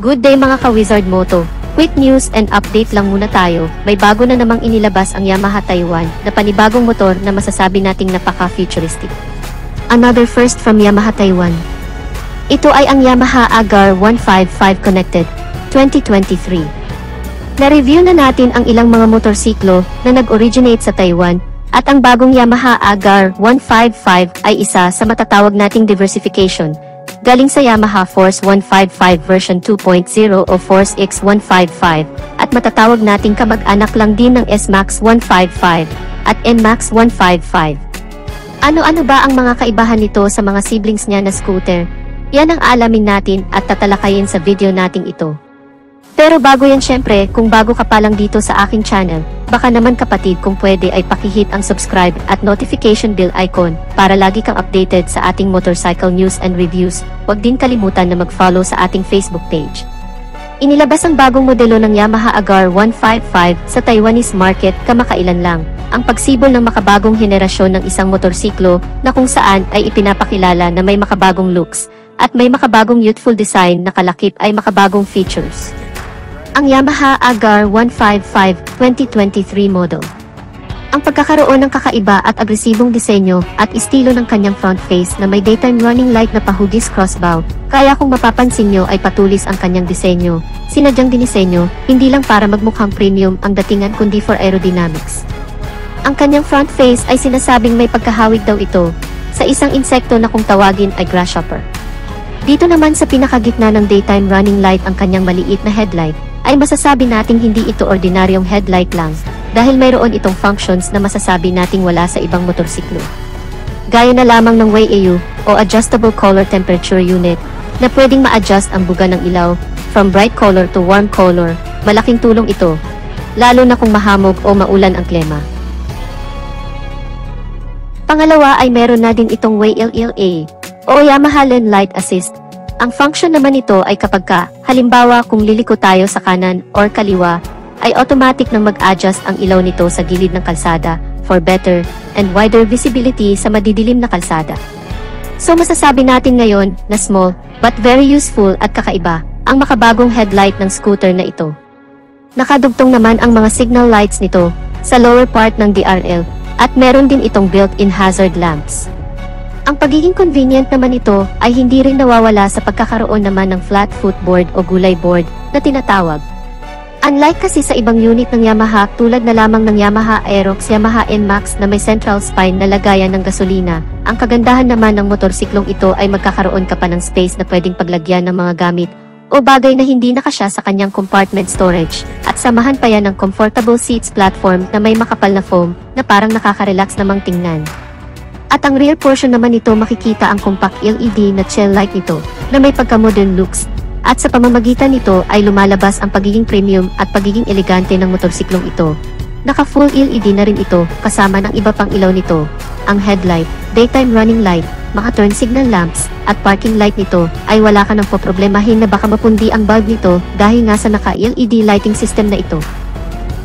Good day mga ka-Wizard Moto. Quick news and update lang muna tayo. May bago na namang inilabas ang Yamaha Taiwan na panibagong motor na masasabi nating napaka-futuristic. Another first from Yamaha Taiwan. Ito ay ang Yamaha Agar 155 Connected 2023. Na-review na natin ang ilang mga motorsiklo na nag-originate sa Taiwan at ang bagong Yamaha Agar 155 ay isa sa matatawag nating diversification. Galing sa Yamaha Force 155 version 2.0 o Force X155 at matatawag nating kamag-anak lang din ng S-Max 155 at N-Max 155. Ano-ano ba ang mga kaibahan nito sa mga siblings niya na scooter? Yan ang alamin natin at tatalakayin sa video nating ito. Pero bago yan syempre, kung bago ka pa lang dito sa aking channel, baka naman kapatid kung pwede ay pakihit ang subscribe at notification bell icon para lagi kang updated sa ating motorcycle news and reviews. Huwag din kalimutan na mag-follow sa ating Facebook page. Inilabas ang bagong modelo ng Yamaha Agar 155 sa Taiwanese market kamakailan lang. Ang pagsibol ng makabagong henerasyon ng isang motorsiklo na kung saan ay ipinapakilala na may makabagong looks at may makabagong youthful design na kalakip ay makabagong features. Ang Yamaha Agar 155 2023 model. Ang pagkakaroon ng kakaiba at agresibong disenyo at estilo ng kanyang front face na may daytime running light na pahugis crossbow, kaya kung mapapansin nyo ay patulis ang kanyang disenyo. Sinadyang dinisenyo, hindi lang para magmukhang premium ang datingan kundi for aerodynamics. Ang kanyang front face ay sinasabing may pagkahawig daw ito sa isang insekto na kung tawagin ay grasshopper. Dito naman sa pinakagitna ng daytime running light ang kanyang maliit na headlight, ay masasabi nating hindi ito ordinaryong headlight lang, dahil mayroon itong functions na masasabi nating wala sa ibang motorsiklo. Gaya na lamang ng WAU o Adjustable Color Temperature Unit, na pwedeng ma-adjust ang buga ng ilaw, from bright color to warm color. Malaking tulong ito, lalo na kung mahamog o maulan ang klima. Pangalawa ay meron na din itong WALLA o Yamaha Lane Light Assist. Ang function naman nito ay kapag halimbawa kung liliko tayo sa kanan or kaliwa, ay automatic nang mag-adjust ang ilaw nito sa gilid ng kalsada for better and wider visibility sa madidilim na kalsada. So masasabi natin ngayon na small but very useful at kakaiba ang makabagong headlight ng scooter na ito. Nakadugtong naman ang mga signal lights nito sa lower part ng DRL at meron din itong built-in hazard lamps. Ang pagiging convenient naman ito ay hindi rin nawawala sa pagkakaroon naman ng flat footboard o gulay board na tinatawag. Unlike kasi sa ibang unit ng Yamaha tulad na lamang ng Yamaha Aerox, Yamaha N-Max na may central spine na lagayan ng gasolina, ang kagandahan naman ng motorsiklong ito ay magkakaroon ka pa ng space na pwedeng paglagyan ng mga gamit o bagay na hindi nakasya sa kanyang compartment storage at samahan pa yan ng comfortable seats platform na may makapal na foam na parang nakaka-relax namang tingnan. At ang rear portion naman nito makikita ang compact LED na tail light nito na may pagka-modern looks. At sa pamamagitan nito ay lumalabas ang pagiging premium at pagiging elegante ng motorsiklong ito. Naka-full LED na rin ito kasama ng iba pang ilaw nito, ang headlight, daytime running light, mga turn signal lamps, at parking light nito ay wala ka nang poproblemahin na baka mapundi ang bulb nito dahil nga sa naka-LED lighting system na ito.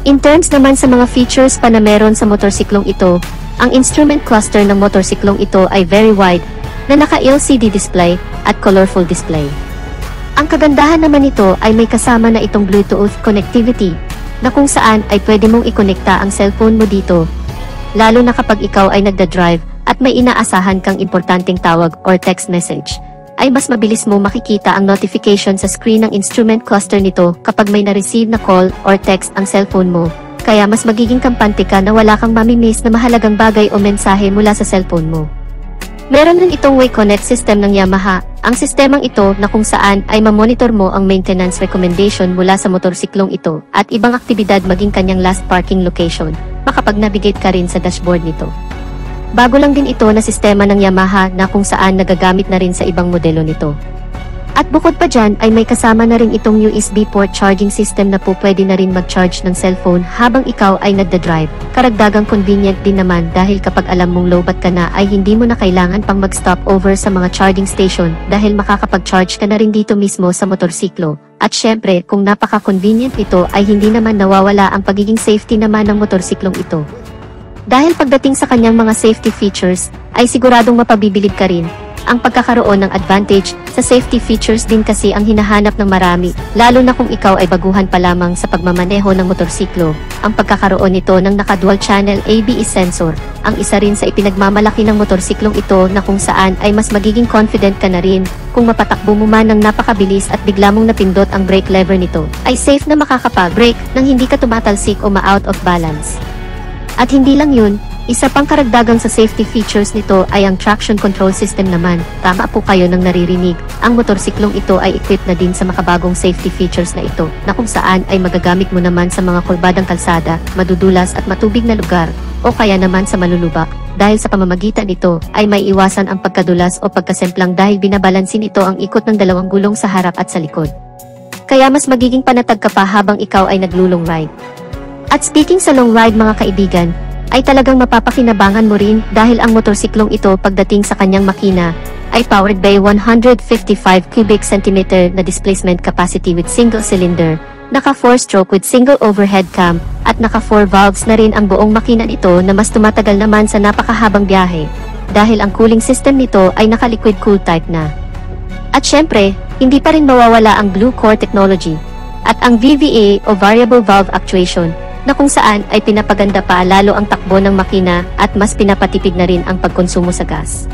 In terms naman sa mga features pa na meron sa motorsiklong ito, ang instrument cluster ng motorsiklong ito ay very wide, na naka-LCD display, at colorful display. Ang kagandahan naman nito ay may kasama na itong Bluetooth connectivity, na kung saan ay pwede mong ikonekta ang cellphone mo dito, lalo na kapag ikaw ay nagda-drive, at may inaasahan kang importanteng tawag or text message, ay mas mabilis mo makikita ang notification sa screen ng instrument cluster nito kapag may na-receive na call or text ang cellphone mo. Kaya mas magiging kampante ka na wala kang mamimiss na mahalagang bagay o mensahe mula sa cellphone mo. Meron rin itong WayConnect system ng Yamaha, ang sistemang ito na kung saan ay mamonitor mo ang maintenance recommendation mula sa motorsiklong ito at ibang aktibidad maging kanyang last parking location, makapag-navigate ka rin sa dashboard nito. Bago lang din ito na sistema ng Yamaha na kung saan nagagamit na rin sa ibang modelo nito. At bukod pa dyan ay may kasama na rin itong USB port charging system na po pwede na rin mag-charge ng cellphone habang ikaw ay nagda-drive. Karagdagang convenient din naman dahil kapag alam mong lowbat ka na ay hindi mo na kailangan pang mag-stop over sa mga charging station dahil makakapag-charge ka na rin dito mismo sa motorsiklo. At syempre kung napaka-convenient ito ay hindi naman nawawala ang pagiging safety naman ng motorsiklong ito. Dahil pagdating sa kanyang mga safety features ay siguradong mapabibilib ka rin Ang pagkakaroon ng advantage sa safety features din kasi ang hinahanap ng marami, lalo na kung ikaw ay baguhan pa lamang sa pagmamaneho ng motorsiklo. Ang pagkakaroon nito ng naka-dual channel ABS sensor, ang isa rin sa ipinagmamalaki ng motorsiklong ito na kung saan ay mas magiging confident ka na rin kung mapatakbo mo man ng napakabilis at bigla mong napindot ang brake lever nito, ay safe na makakapag-brake nang hindi ka tumatalsik o ma-out of balance. At hindi lang yun, isa pang karagdagang sa safety features nito ay ang traction control system naman. Tama po kayo nang naririnig. Ang motorsiklong ito ay equipped na din sa makabagong safety features na ito, na kung saan ay magagamit mo naman sa mga kurbadang kalsada, madudulas at matubig na lugar, o kaya naman sa malulubak. Dahil sa pamamagitan nito, ay may iwasan ang pagkadulas o pagkasemplang dahil binabalansin ito ang ikot ng dalawang gulong sa harap at sa likod. Kaya mas magiging panatag ka pa habang ikaw ay naglulong ride. At speaking sa long ride mga kaibigan, ay talagang mapapakinabangan mo rin dahil ang motorsiklong ito pagdating sa kanyang makina ay powered by 155 cubic centimeter na displacement capacity with single cylinder, naka 4-stroke with single overhead cam, at naka 4 valves na rin ang buong makina nito na mas tumatagal naman sa napakahabang biyahe dahil ang cooling system nito ay naka liquid cool type na. At syempre, hindi pa rin mawawala ang Blue Core technology at ang VVA o variable valve actuation, na kung saan ay pinapaganda pa lalo ang takbo ng makina at mas pinapatipid na rin ang pagkonsumo sa gas.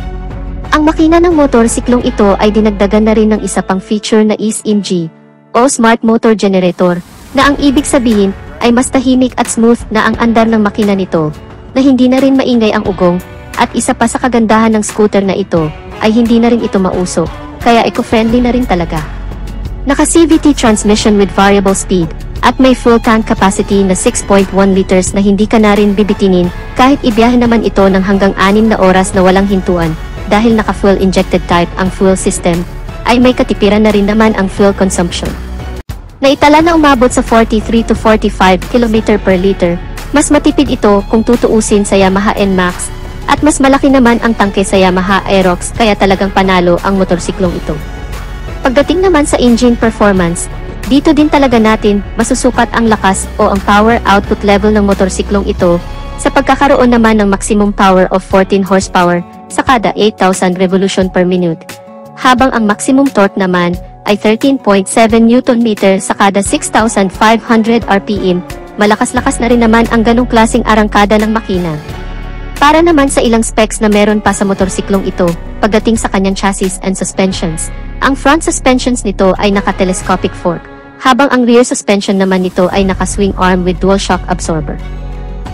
Ang makina ng motorsiklong ito ay dinagdagan na rin ng isa pang feature na SMG o Smart Motor Generator, na ang ibig sabihin ay mas tahimik at smooth na ang andar ng makina nito, na hindi na rin maingay ang ugong, at isa pa sa kagandahan ng scooter na ito ay hindi na rin ito mausok, kaya eco-friendly na rin talaga. Naka CVT transmission with variable speed, at may full tank capacity na 6.1 liters na hindi ka na rin bibitinin kahit ibiyahe naman ito ng hanggang 6 na oras na walang hintuan. Dahil naka fuel injected type ang fuel system, ay may katipiran na rin naman ang fuel consumption. Naitala na umabot sa 43 to 45 km per liter. Mas matipid ito kung tutuusin sa Yamaha NMAX, at mas malaki naman ang tangke sa Yamaha Aerox, kaya talagang panalo ang motorsiklong ito. Pagdating naman sa engine performance, dito din talaga natin masusukat ang lakas o ang power output level ng motorsiklong ito sa pagkakaroon naman ng maximum power of 14 horsepower sa kada 8,000 revolution per minute, habang ang maximum torque naman ay 13.7 Nm sa kada 6,500 RPM. Malakas-lakas na rin naman ang ganong klaseng arangkada ng makina. Para naman sa ilang specs na meron pa sa motorsiklong ito, pagdating sa kanyang chassis and suspensions, ang front suspensions nito ay naka-telescopic fork, habang ang rear suspension naman nito ay naka-swing arm with dual shock absorber.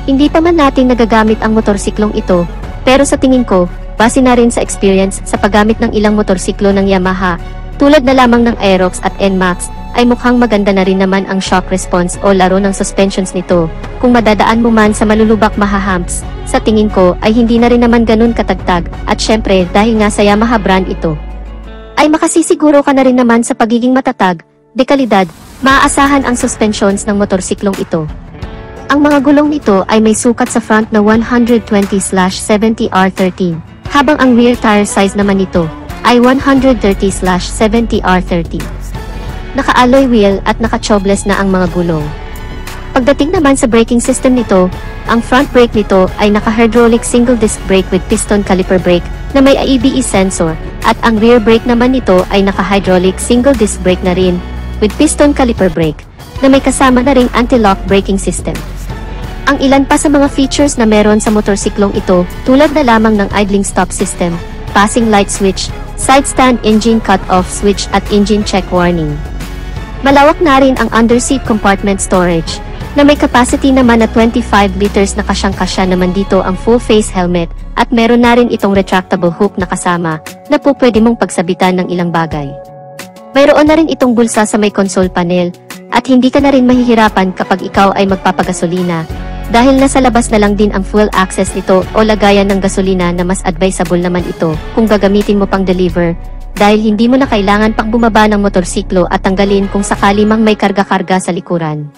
Hindi pa man natin nagagamit ang motorsiklong ito, pero sa tingin ko, base na rin sa experience sa paggamit ng ilang motorsiklo ng Yamaha, tulad na lamang ng Aerox at NMAX, ay mukhang maganda na rin naman ang shock response o laro ng suspensions nito. Kung madadaan mo man sa malulubak mahahamps, sa tingin ko ay hindi na rin naman ganun katagtag, at syempre dahil nga sa Yamaha brand ito, ay makasisiguro ka na rin naman sa pagiging matatag, dekalidad, maaasahan ang suspensions ng motorsiklong ito. Ang mga gulong nito ay may sukat sa front na 120/70R13, habang ang rear tire size naman nito ay 130/70R30. Naka-alloy wheel at naka-tubeless na ang mga gulong. Pagdating naman sa braking system nito, ang front brake nito ay naka-hydraulic single disc brake with piston caliper brake na may ABS sensor, at ang rear brake naman nito ay naka-hydraulic single disc brake na rin with piston caliper brake na may kasama na ring anti-lock braking system. Ang ilan pa sa mga features na meron sa motorsiklong ito, tulad na lamang ng idling stop system, passing light switch, side stand engine cut-off switch at engine check warning. Malawak na rin ang underseat compartment storage, na may capacity naman na 25 liters na kasyang-kasya naman dito ang full face helmet, at meron na rin itong retractable hook na kasama, na po pwede mong pagsabitan ng ilang bagay. Mayroon na rin itong bulsa sa may console panel, at hindi ka na rin mahihirapan kapag ikaw ay magpapagasolina, dahil nasa labas na lang din ang fuel access nito o lagayan ng gasolina, na mas advisable naman ito kung gagamitin mo pang deliver, dahil hindi mo na kailangan pang bumaba ng motorsiklo at tanggalin kung sakali mang may karga-karga sa likuran,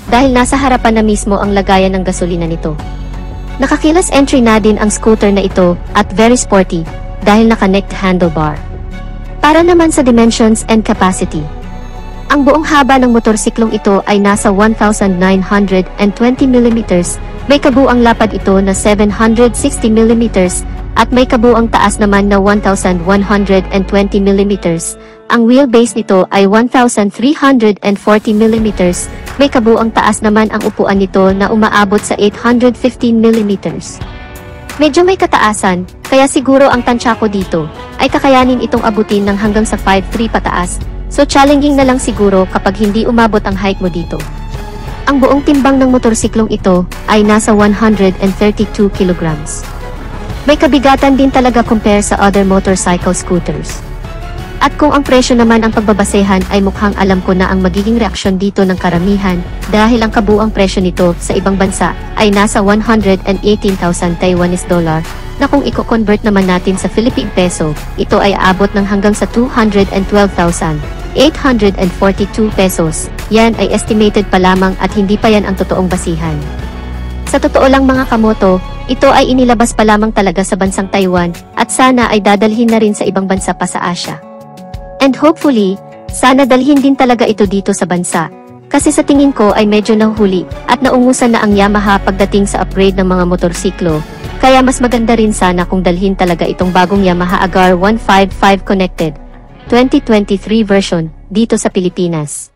dahil nasa harapan na mismo ang lagayan ng gasolina nito. Nakakilas entry na din ang scooter na ito, at very sporty, dahil naka-necked handlebar. Para naman sa dimensions and capacity, ang buong haba ng motorsiklong ito ay nasa 1,920 mm, may kabuang lapad ito na 760 mm, at may kabuuang taas naman na 1,120mm. Ang wheelbase nito ay 1,340mm. May kabuuang taas naman ang upuan nito na umaabot sa 815mm. Medyo may kataasan, kaya siguro ang tansya ko dito ay kakayanin itong abutin ng hanggang sa 5'3 pataas, so challenging na lang siguro kapag hindi umabot ang height mo dito. Ang buong timbang ng motorsiklong ito ay nasa 132 kilograms. May kabigatan din talaga compare sa other motorcycle scooters. At kung ang presyo naman ang pagbabasehan ay mukhang alam ko na ang magiging reaksyon dito ng karamihan dahil ang kabuuang presyo nito sa ibang bansa ay nasa 118,000 Taiwanese dollar na kung i-convert naman natin sa Philippine peso, ito ay aabot ng hanggang sa 212,842 pesos. Yan ay estimated pa lamang at hindi pa yan ang totoong basihan. Sa totoo lang mga kamoto, ito ay inilabas pa lamang talaga sa bansang Taiwan at sana ay dadalhin na rin sa ibang bansa pa sa Asia. And hopefully, sana dalhin din talaga ito dito sa bansa. Kasi sa tingin ko ay medyo nahuli at naungusan na ang Yamaha pagdating sa upgrade ng mga motorsiklo. Kaya mas maganda rin sana kung dalhin talaga itong bagong Yamaha Agar 155 Connected 2023 version dito sa Pilipinas.